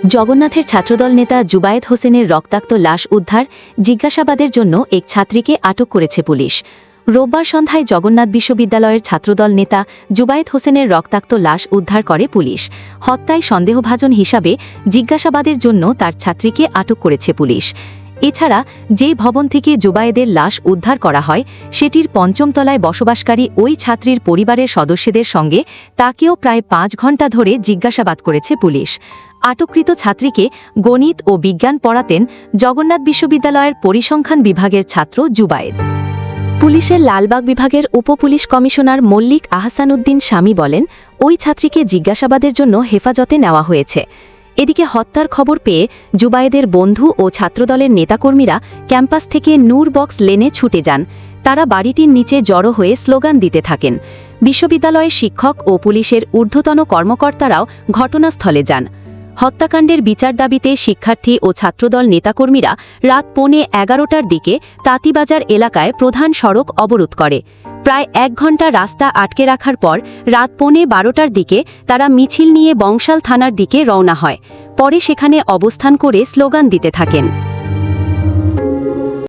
জগন্নাথের ছাত্রদল নেতা জুবায়েদ হোসেনের রক্তাক্ত লাশ উদ্ধার, জিজ্ঞাসাবাদের জন্য এক ছাত্রীকে আটক করেছে পুলিশ। রোববার সন্ধ্যায় জগন্নাথ বিশ্ববিদ্যালয়ের ছাত্রদল নেতা জুবায়েদ হোসেনের রক্তাক্ত লাশ উদ্ধার করে পুলিশ। হত্যায় সন্দেহভাজন হিসাবে জিজ্ঞাসাবাদের জন্য তার ছাত্রীকে আটক করেছে পুলিশ। এছাড়া যে ভবন থেকে জুবায়েদের লাশ উদ্ধার করা হয় সেটির পঞ্চম তলায় বসবাসকারী ওই ছাত্রীর পরিবারের সদস্যদের সঙ্গে তাকেও প্রায় 5 ঘণ্টা ধরে জিজ্ঞাসাবাদ করেছে পুলিশ। আটককৃত ছাত্রীকে গণিত ও বিজ্ঞান পড়াতেন জগন্নাথ বিশ্ববিদ্যালয়ের পরিসংখ্যান বিভাগের ছাত্র জুবায়েদ। পুলিশের লালবাগ বিভাগের উপপুলিশ কমিশনার মল্লিক আহসানউদ্দিন স্বামী বলেন, ওই ছাত্রীকে জিজ্ঞাসাবাদের জন্য হেফাজতে নেওয়া হয়েছে। এদিকে হত্যার খবর পেয়ে জুবায়েদের বন্ধু ও ছাত্রদলের নেতাকর্মীরা ক্যাম্পাস থেকে নূর বক্স লেনে ছুটে যান। তারা বাড়িটির নিচে জড়ো হয়ে স্লোগান দিতে থাকেন। বিশ্ববিদ্যালয়ের শিক্ষক ও পুলিশের ঊর্ধ্বতন কর্মকর্তারাও ঘটনাস্থলে যান। হত্যাকাণ্ডের বিচার দাবিতে শিক্ষার্থী ও ছাত্রদল নেতাকর্মীরা রাত 11:15টার দিকে তাঁতিবাজার এলাকায় প্রধান সড়ক অবরোধ করে। প্রায় 1 ঘণ্টা রাস্তা আটকে রাখার পর রাত 11:12টার দিকে তারা মিছিল নিয়ে বংশাল থানার দিকে রওনা হয়। পরে সেখানে অবস্থান করে স্লোগান দিতে থাকেন।